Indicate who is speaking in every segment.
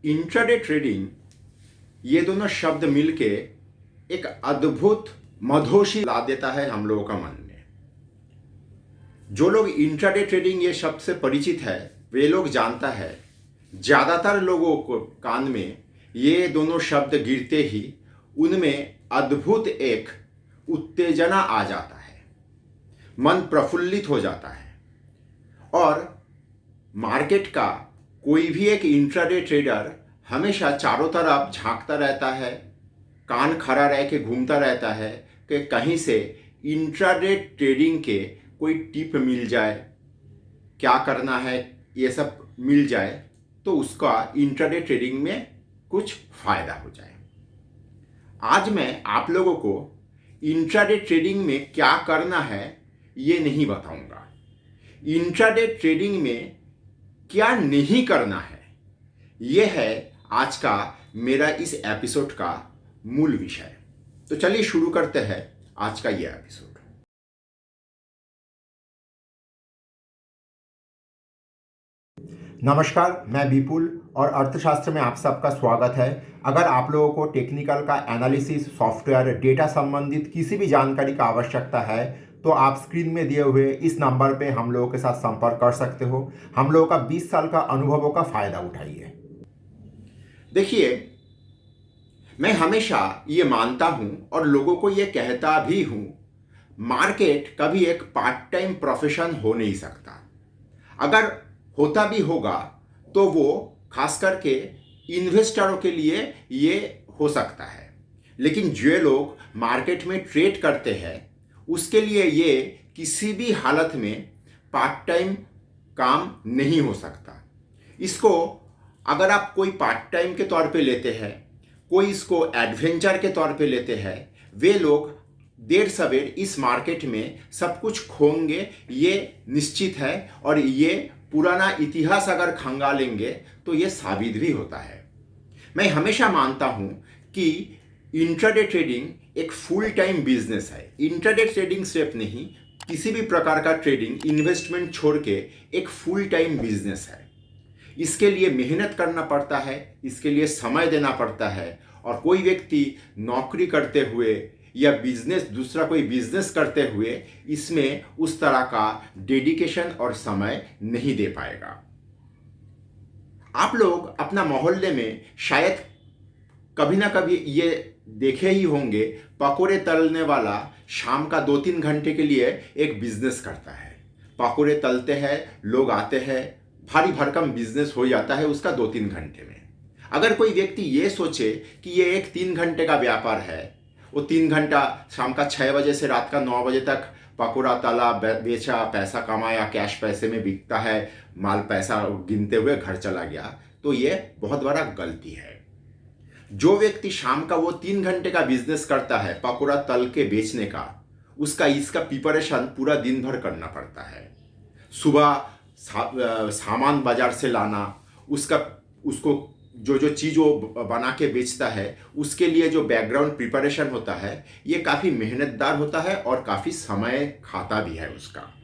Speaker 1: Intraday trading, ये दोनों शब्द मिलके एक अद्भुत मधोशी ला देता है हम लोगों का मन में। जो लोग इंट्राडे ट्रेडिंग ये शब्द से परिचित है वे लोग जानता है, ज़्यादातर लोगों को कान में ये दोनों शब्द गिरते ही उनमें अद्भुत एक उत्तेजना आ जाता है, मन प्रफुल्लित हो जाता है और मार्केट का कोई भी एक इंट्राडे ट्रेडर हमेशा चारों तरफ झांकता रहता है, कान खड़ा रह के घूमता रहता है कि कहीं से इंट्राडे ट्रेडिंग के कोई टिप मिल जाए, क्या करना है ये सब मिल जाए तो उसका इंट्राडे ट्रेडिंग में कुछ फ़ायदा हो जाए। आज मैं आप लोगों को इंट्राडे ट्रेडिंग में क्या करना है ये नहीं बताऊंगा। इंट्राडे ट्रेडिंग में क्या नहीं करना है ये है आज का मेरा इस एपिसोड का मूल विषय। तो चलिए शुरू करते हैं आज का ये एपिसोड। नमस्कार, मैं विपुल और अर्थशास्त्र में आप सबका स्वागत है। अगर आप लोगों को टेक्निकल का एनालिसिस, सॉफ्टवेयर, डेटा संबंधित किसी भी जानकारी का आवश्यकता है तो आप स्क्रीन में दिए हुए इस नंबर पे हम लोगों के साथ संपर्क कर सकते हो। हम लोगों का 20 साल का अनुभवों का फ़ायदा उठाइए। देखिए, मैं हमेशा ये मानता हूँ और लोगों को ये कहता भी हूँ, मार्केट कभी एक पार्ट टाइम प्रोफेशन हो नहीं सकता। अगर होता भी होगा तो वो खास करके इन्वेस्टरों के लिए ये हो सकता है, लेकिन जो लोग मार्केट में ट्रेड करते हैं उसके लिए ये किसी भी हालत में पार्ट टाइम काम नहीं हो सकता। इसको अगर आप कोई पार्ट टाइम के तौर पे लेते हैं, कोई इसको एडवेंचर के तौर पे लेते हैं, वे लोग देर सवेर इस मार्केट में सब कुछ खोएंगे, ये निश्चित है। और ये पुराना इतिहास अगर खंगालेंगे तो ये साबित भी होता है। मैं हमेशा मानता हूँ कि इंट्राडे ट्रेडिंग एक फुल टाइम बिजनेस है। इंट्राडे ट्रेडिंग सिर्फ नहीं, किसी भी प्रकार का ट्रेडिंग इन्वेस्टमेंट छोड़ के एक फुल टाइम बिजनेस है। इसके लिए मेहनत करना पड़ता है, इसके लिए समय देना पड़ता है। और कोई व्यक्ति नौकरी करते हुए या बिजनेस, दूसरा कोई बिजनेस करते हुए इसमें उस तरह का डेडिकेशन और समय नहीं दे पाएगा। आप लोग अपना मोहल्ले में शायद कभी ना कभी ये देखे ही होंगे, पकोड़े तलने वाला शाम का 2-3 घंटे के लिए एक बिजनेस करता है। पकोड़े तलते हैं, लोग आते हैं, भारी भरकम बिजनेस हो जाता है उसका 2-3 घंटे में। अगर कोई व्यक्ति ये सोचे कि ये एक 3 घंटे का व्यापार है, वो 3 घंटा शाम का 6 बजे से रात का 9 बजे तक पकोड़ा तला, बेचा, पैसा कमाया, कैश पैसे में बिकता है, माल पैसा गिनते हुए घर चला गया, तो ये बहुत बड़ा गलती है। जो व्यक्ति शाम का वो 3 घंटे का बिजनेस करता है पकोड़ा तल के बेचने का, उसका इसका प्रिपरेशन पूरा दिन भर करना पड़ता है। सुबह सामान बाजार से लाना, उसको जो चीज़ वो बना के बेचता है उसके लिए जो बैकग्राउंड प्रिपरेशन होता है ये काफ़ी मेहनतदार होता है और काफ़ी समय खाता भी है उसका।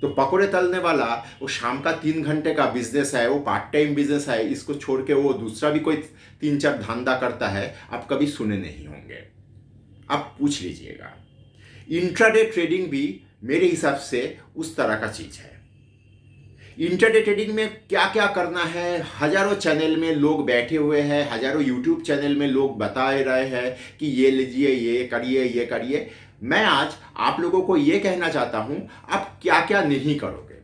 Speaker 1: तो पकोड़े तलने वाला वो शाम का 3 घंटे का बिजनेस है, वो पार्ट टाइम बिजनेस है, इसको छोड़ के वो दूसरा भी कोई 3-4 धंधा करता है, आप कभी सुने नहीं होंगे। आप पूछ लीजिएगा। इंट्राडे ट्रेडिंग भी मेरे हिसाब से उस तरह का चीज़ है। इंट्राडे ट्रेडिंग में क्या क्या करना है, हजारों चैनल में लोग बैठे हुए हैं, हजारों यूट्यूब चैनल में लोग बता रहे हैं कि ये लीजिए, ये करिए, ये करिए। मैं आज आप लोगों को ये कहना चाहता हूं, आप क्या क्या नहीं करोगे।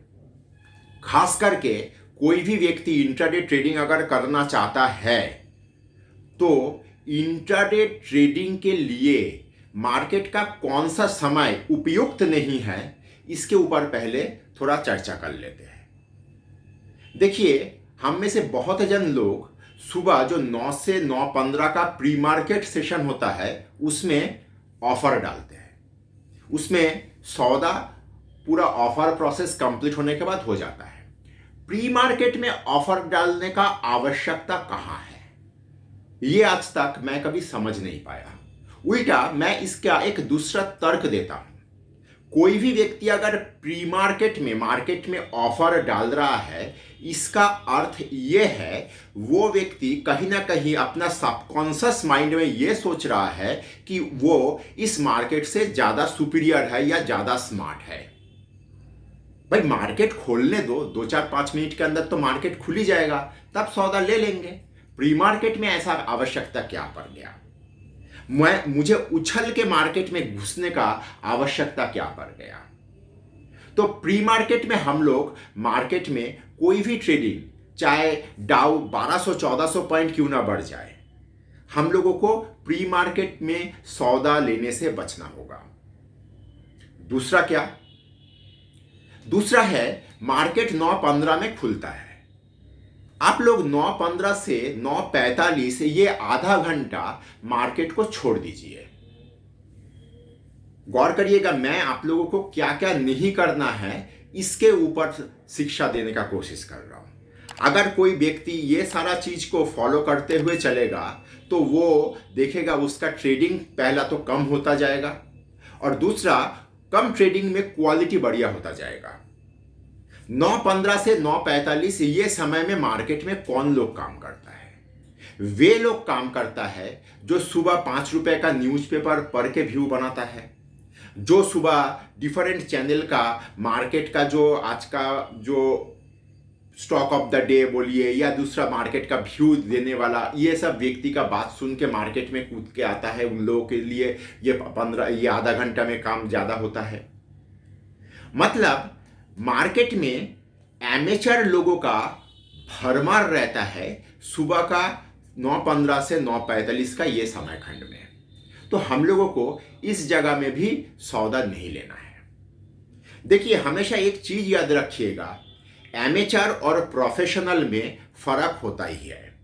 Speaker 1: खास करके कोई भी व्यक्ति इंट्राडे ट्रेडिंग अगर करना चाहता है तो इंट्राडे ट्रेडिंग के लिए मार्केट का कौन सा समय उपयुक्त नहीं है, इसके ऊपर पहले थोड़ा चर्चा कर लेते हैं। देखिए, हम में से बहुत जन लोग सुबह जो 9 से 9:15 का प्री मार्केट सेशन होता है उसमें ऑफर डालते हैं। उसमें सौदा पूरा ऑफर प्रोसेस कंप्लीट होने के बाद हो जाता है। प्री मार्केट में ऑफर डालने का आवश्यकता कहाँ है, ये आज तक मैं कभी समझ नहीं पाया। उल्टा मैं इसका एक दूसरा तर्क देता हूँ। कोई भी व्यक्ति अगर प्री मार्केट में ऑफर डाल रहा है, इसका अर्थ ये है वो व्यक्ति कहीं ना कहीं अपना सबकॉन्शियस माइंड में ये सोच रहा है कि वो इस मार्केट से ज़्यादा सुपीरियर है या ज़्यादा स्मार्ट है। भाई मार्केट खोलने दो, 2-4-5 मिनट के अंदर तो मार्केट खुल ही जाएगा, तब सौदा ले लेंगे। प्री मार्केट में ऐसा आवश्यकता क्या पड़ गया? मुझे उछल के मार्केट में घुसने का आवश्यकता क्या पड़ गया? तो प्री मार्केट में हम लोग मार्केट में कोई भी ट्रेडिंग, चाहे डाउ 1200-1400 पॉइंट क्यों ना बढ़ जाए, हम लोगों को प्री मार्केट में सौदा लेने से बचना होगा। दूसरा क्या? दूसरा है मार्केट 9:15 में खुलता है। आप लोग 9:15 से 9:45 ये आधा घंटा मार्केट को छोड़ दीजिए। गौर करिएगा, मैं आप लोगों को क्या क्या नहीं करना है इसके ऊपर शिक्षा देने का कोशिश कर रहा हूं। अगर कोई व्यक्ति ये सारा चीज को फॉलो करते हुए चलेगा तो वो देखेगा उसका ट्रेडिंग पहला तो कम होता जाएगा और दूसरा कम ट्रेडिंग में क्वालिटी बढ़िया होता जाएगा। 9:15 से 9:45 ये समय में मार्केट में कौन लोग काम करता है? वे लोग काम करता है जो सुबह 5 रुपए का न्यूज़पेपर पढ़ के व्यू बनाता है, जो सुबह डिफरेंट चैनल का मार्केट का जो आज का जो स्टॉक ऑफ द डे बोलिए या दूसरा मार्केट का व्यू देने वाला, ये सब व्यक्ति का बात सुन के मार्केट में कूद के आता है। उन लोगों के लिए ये आधा घंटा में काम ज़्यादा होता है। मतलब मार्केट में एमेचर लोगों का भरमार रहता है सुबह का 9:15 से 9:45 का ये समय खंड में। तो हम लोगों को इस जगह में भी सौदा नहीं लेना है। देखिए, हमेशा एक चीज याद रखिएगा, एमेचर और प्रोफेशनल में फर्क होता ही है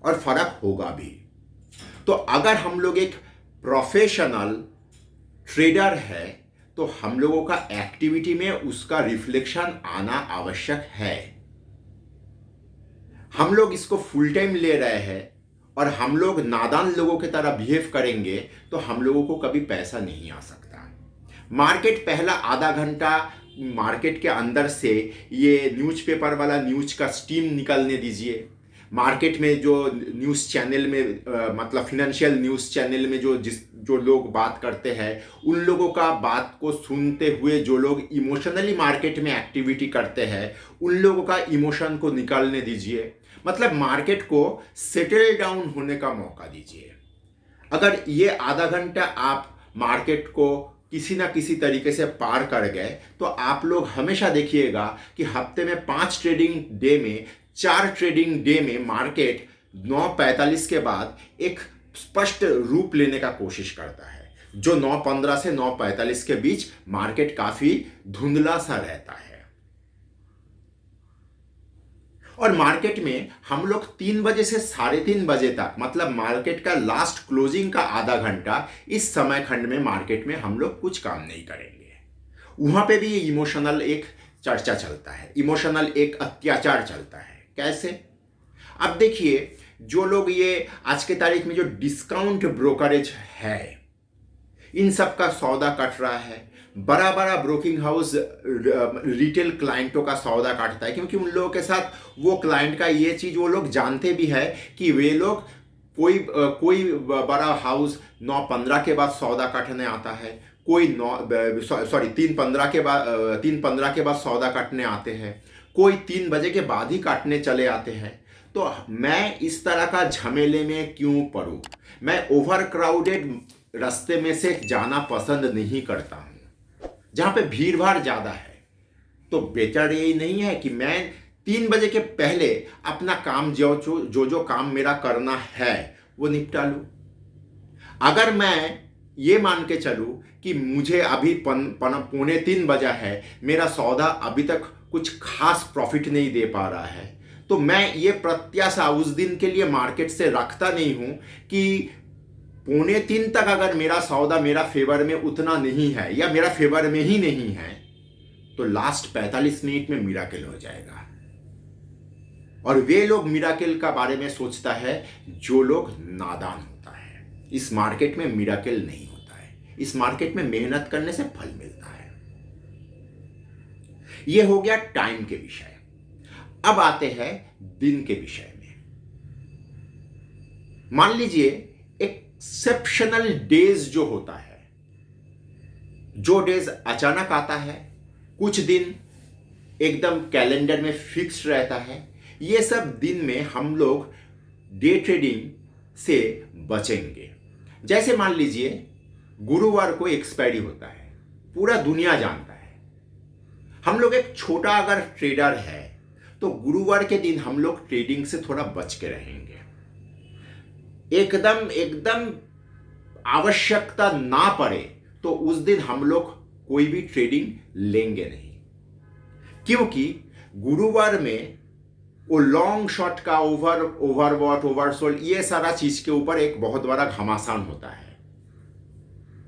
Speaker 1: और फर्क होगा भी। तो अगर हम लोग एक प्रोफेशनल ट्रेडर है तो हम लोगों का एक्टिविटी में उसका रिफ्लेक्शन आना आवश्यक है। हम लोग इसको फुल टाइम ले रहे हैं और हम लोग नादान लोगों की तरह बिहेव करेंगे तो हम लोगों को कभी पैसा नहीं आ सकता। मार्केट पहला आधा घंटा मार्केट के अंदर से ये न्यूज़पेपर वाला न्यूज़ का स्टीम निकलने दीजिए। मार्केट में जो न्यूज़ चैनल में मतलब फिनेंशियल न्यूज़ चैनल में जो लोग बात करते हैं, उन लोगों का बात को सुनते हुए जो लोग इमोशनली मार्केट में एक्टिविटी करते हैं, उन लोगों का इमोशन को निकालने दीजिए। मतलब मार्केट को सेटल डाउन होने का मौका दीजिए। अगर ये आधा घंटा आप मार्केट को किसी ना किसी तरीके से पार कर गए तो आप लोग हमेशा देखिएगा कि हफ्ते में 5 ट्रेडिंग डे में 4 ट्रेडिंग डे में मार्केट 9:45 के बाद एक स्पष्ट रूप लेने का कोशिश करता है। जो 9:15 से 9:45 के बीच मार्केट काफी धुंधला सा रहता है और मार्केट में हम लोग 3 बजे से 3:30 बजे तक, मतलब मार्केट का लास्ट क्लोजिंग का आधा घंटा, इस समय खंड में मार्केट में हम लोग कुछ काम नहीं करेंगे। वहां पे भी इमोशनल एक चर्चा चलता है, इमोशनल एक अत्याचार चलता है। कैसे? अब देखिए, जो लोग ये आज के तारीख में जो डिस्काउंट ब्रोकरेज है, इन सब का सौदा कट रहा है। बड़ा बड़ा ब्रोकिंग हाउस रिटेल क्लाइंटों का सौदा काटता है, क्योंकि उन लोगों के साथ वो क्लाइंट का ये चीज़ वो लोग जानते भी है कि वे लोग कोई बड़ा हाउस 9:15 के बाद सौदा काटने आता है, कोई 3:15 के बाद सौदा काटने आते हैं, कोई 3 बजे के बाद ही काटने चले आते हैं। तो मैं इस तरह का झमेले में क्यों पड़ूं? मैं ओवर क्राउडेड रास्ते में से जाना पसंद नहीं करता हूं जहां पे भीड़ भाड़ ज्यादा है। तो बेटर ये नहीं है कि मैं 3 बजे के पहले अपना काम जो काम मेरा करना है वो निपटा लूं। अगर मैं ये मान के चलूं कि मुझे अभी 2:45 बजा है, मेरा सौदा अभी तक कुछ खास प्रॉफिट नहीं दे पा रहा है, तो मैं ये प्रत्याशा उस दिन के लिए मार्केट से रखता नहीं हूं कि 2:45 तक अगर मेरा सौदा मेरा फेवर में उतना नहीं है या मेरा फेवर में ही नहीं है तो लास्ट 45 मिनट में मिराकल हो जाएगा। और वे लोग मिराकल का बारे में सोचता है जो लोग नादान होता है। इस मार्केट में मिराकल नहीं होता है, इस मार्केट में मेहनत करने से फल मिलता है। ये हो गया टाइम के विषय। अब आते हैं दिन के विषय में। मान लीजिए एक्सेप्शनल डेज जो होता है, जो डेज अचानक आता है, कुछ दिन एकदम कैलेंडर में फिक्स रहता है, ये सब दिन में हम लोग डे ट्रेडिंग से बचेंगे। जैसे मान लीजिए गुरुवार को एक्सपायरी होता है, पूरा दुनिया जानता है। हम लोग एक छोटा अगर ट्रेडर है तो गुरुवार के दिन हम लोग ट्रेडिंग से थोड़ा बच के रहेंगे। एकदम एकदम आवश्यकता ना पड़े तो उस दिन हम लोग कोई भी ट्रेडिंग लेंगे नहीं, क्योंकि गुरुवार में वो लॉन्ग शॉट का ओवरबॉट ओवरसोल्ड ये सारा चीज के ऊपर एक बहुत बड़ा घमासान होता है।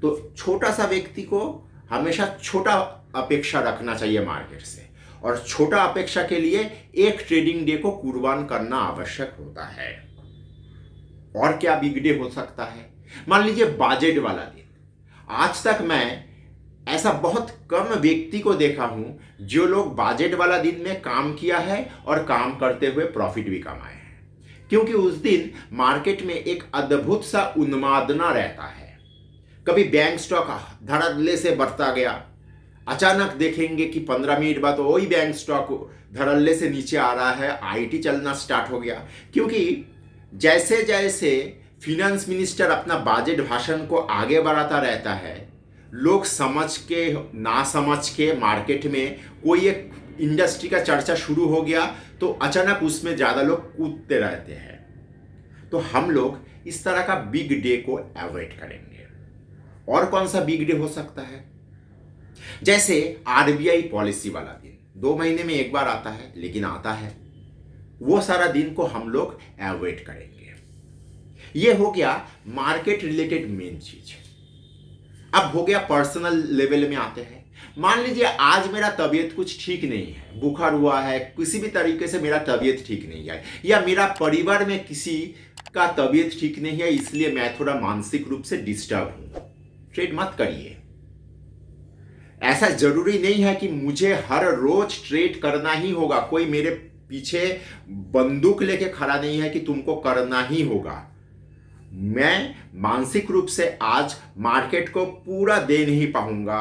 Speaker 1: तो छोटा सा व्यक्ति को हमेशा छोटा अपेक्षा रखना चाहिए मार्केट से, और छोटा अपेक्षा के लिए एक ट्रेडिंग डे को कुर्बान करना आवश्यक होता है। और क्या बिग डे हो सकता है? मान लीजिए बजट वाला दिन। आज तक मैं ऐसा बहुत कम व्यक्ति को देखा हूं जो लोग बजट वाला दिन में काम किया है और काम करते हुए प्रॉफिट भी कमाए हैं, क्योंकि उस दिन मार्केट में एक अद्भुत सा उन्मादना रहता है। कभी बैंक स्टॉक धड़ल्ले से बढ़ता गया, अचानक देखेंगे कि 15 मिनट बाद वही बैंक स्टॉक धड़ल्ले से नीचे आ रहा है, आईटी चलना स्टार्ट हो गया। क्योंकि जैसे जैसे फिनेंस मिनिस्टर अपना बजट भाषण को आगे बढ़ाता रहता है, लोग समझ के ना समझ के मार्केट में कोई एक इंडस्ट्री का चर्चा शुरू हो गया तो अचानक उसमें ज़्यादा लोग कूदते रहते हैं। तो हम लोग इस तरह का बिग डे को अवॉइड करेंगे। और कौन सा बिग डे हो सकता है? जैसे आरबीआई पॉलिसी वाला दिन 2 महीने में एक बार आता है, लेकिन आता है। वो सारा दिन को हम लोग अवॉइड करेंगे। ये हो गया मार्केट रिलेटेड मेन चीज। अब हो गया पर्सनल लेवल में आते हैं। मान लीजिए आज मेरा तबीयत कुछ ठीक नहीं है, बुखार हुआ है, किसी भी तरीके से मेरा तबीयत ठीक नहीं है, या मेरा परिवार में किसी का तबीयत ठीक नहीं है, इसलिए मैं थोड़ा मानसिक रूप से डिस्टर्ब हूं। ट्रेड मत करिए। ऐसा जरूरी नहीं है कि मुझे हर रोज ट्रेड करना ही होगा। कोई मेरे पीछे बंदूक लेके खड़ा नहीं है कि तुमको करना ही होगा। मैं मानसिक रूप से आज मार्केट को पूरा दे नहीं पाऊंगा,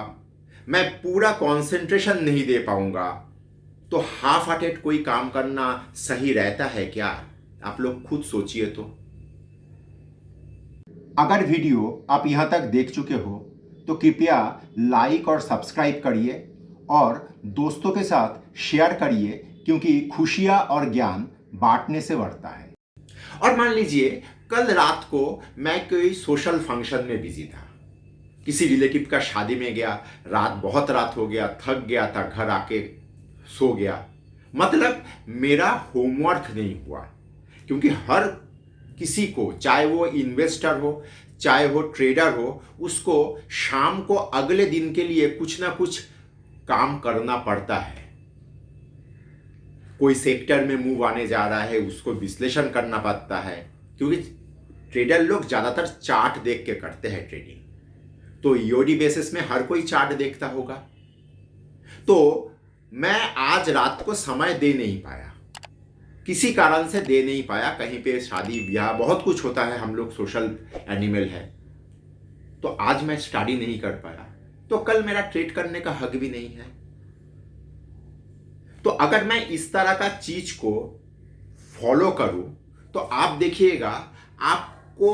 Speaker 1: मैं पूरा कंसंट्रेशन नहीं दे पाऊंगा, तो हाफ हार्टेड कोई काम करना सही रहता है क्या? आप लोग खुद सोचिए। तो अगर वीडियो आप यहां तक देख चुके हो तो कृपया लाइक और सब्सक्राइब करिए और दोस्तों के साथ शेयर करिए, क्योंकि खुशियां और ज्ञान बांटने से बढ़ता है। और मान लीजिए कल रात को मैं कोई सोशल फंक्शन में बिजी था, किसी रिलेटिव का शादी में गया, बहुत रात हो गया, थक गया था, घर आके सो गया। मतलब मेरा होमवर्क नहीं हुआ, क्योंकि हर किसी को, चाहे वो इन्वेस्टर हो चाहे वो ट्रेडर हो, उसको शाम को अगले दिन के लिए कुछ ना कुछ काम करना पड़ता है। कोई सेक्टर में मूव आने जा रहा है, उसको विश्लेषण करना पड़ता है, क्योंकि ट्रेडर लोग ज्यादातर चार्ट देख के करते हैं ट्रेडिंग। तो ईओडी बेसिस में हर कोई चार्ट देखता होगा। तो मैं आज रात को समय दे नहीं पाया, किसी कारण से दे नहीं पाया। कहीं पे शादी ब्याह बहुत कुछ होता है, हम लोग सोशल एनिमल है, तो आज मैं स्टडी नहीं कर पाया। तो कल मेरा ट्रेड करने का हक भी नहीं है। तो अगर मैं इस तरह का चीज को फॉलो करूं तो आप देखिएगा आपको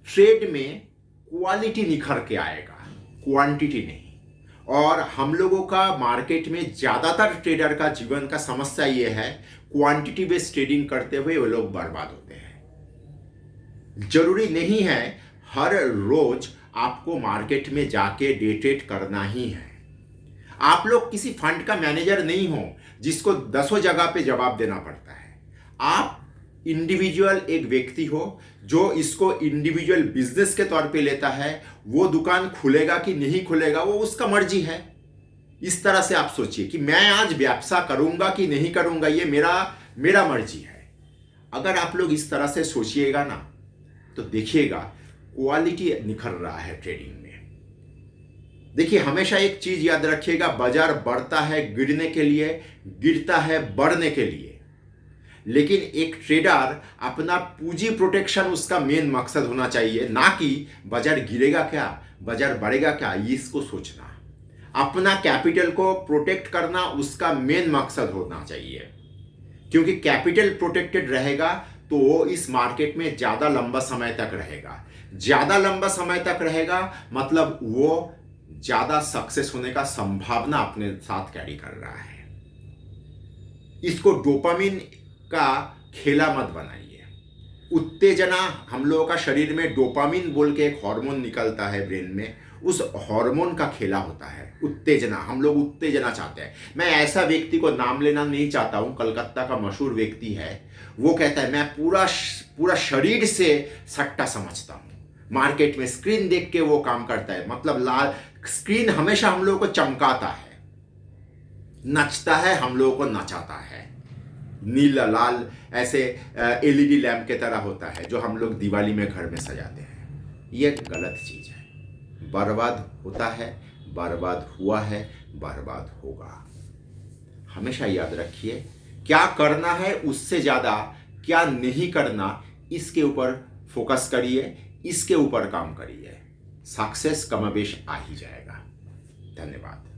Speaker 1: ट्रेड में क्वालिटी निखर के आएगा, क्वांटिटी नहीं। और हम लोगों का मार्केट में ज्यादातर ट्रेडर का जीवन का समस्या ये है, क्वांटिटी बेस्ड ट्रेडिंग करते हुए वो लोग बर्बाद होते हैं। जरूरी नहीं है हर रोज आपको मार्केट में जाके डे ट्रेड करना ही है। आप लोग किसी फंड का मैनेजर नहीं हो जिसको 10 जगह पे जवाब देना पड़ता है। आप इंडिविजुअल एक व्यक्ति हो जो इसको इंडिविजुअल बिजनेस के तौर पे लेता है। वो दुकान खुलेगा कि नहीं खुलेगा वो उसका मर्जी है। इस तरह से आप सोचिए कि मैं आज व्यवसाय करूंगा कि नहीं करूंगा, ये मेरा मर्जी है। अगर आप लोग इस तरह से सोचिएगा ना तो देखिएगा क्वालिटी निखर रहा है ट्रेडिंग में। देखिए, हमेशा एक चीज याद रखिएगा, बाजार बढ़ता है गिरने के लिए, गिरता है बढ़ने के लिए। लेकिन एक ट्रेडर अपना पूंजी प्रोटेक्शन उसका मेन मकसद होना चाहिए, ना कि बाजार गिरेगा क्या, बाजार बढ़ेगा क्या, इसको सोचना। अपना कैपिटल को प्रोटेक्ट करना उसका मेन मकसद होना चाहिए, क्योंकि कैपिटल प्रोटेक्टेड रहेगा तो वो इस मार्केट में ज़्यादा लंबा समय तक रहेगा। ज़्यादा लंबा समय तक रहेगा मतलब वो ज़्यादा सक्सेस होने का संभावना अपने साथ कैरी कर रहा है। इसको डोपामिन का खेला मत बनाइए। उत्तेजना, हम लोगों का शरीर में डोपामिन बोल के एक हार्मोन निकलता है ब्रेन में, उस हार्मोन का खेला होता है उत्तेजना। हम लोग उत्तेजना चाहते हैं। मैं ऐसा व्यक्ति को नाम लेना नहीं चाहता हूँ, कलकत्ता का मशहूर व्यक्ति है, वो कहता है मैं पूरा शरीर से सट्टा समझता हूँ। मार्केट में स्क्रीन देख के वो काम करता है, मतलब लाल स्क्रीन हमेशा हम लोगों को चमकाता है, नचता है, हम लोगों को नचाता है। नीला लाल ऐसे एलईडी लैंप के तरह होता है जो हम लोग दिवाली में घर में सजाते हैं। ये गलत चीज है। बर्बाद होता है, बर्बाद हुआ है, बर्बाद होगा। हमेशा याद रखिए, क्या करना है उससे ज्यादा क्या नहीं करना, इसके ऊपर फोकस करिए, इसके ऊपर काम करिए। सक्सेस कमोबेश आ ही जाएगा। धन्यवाद।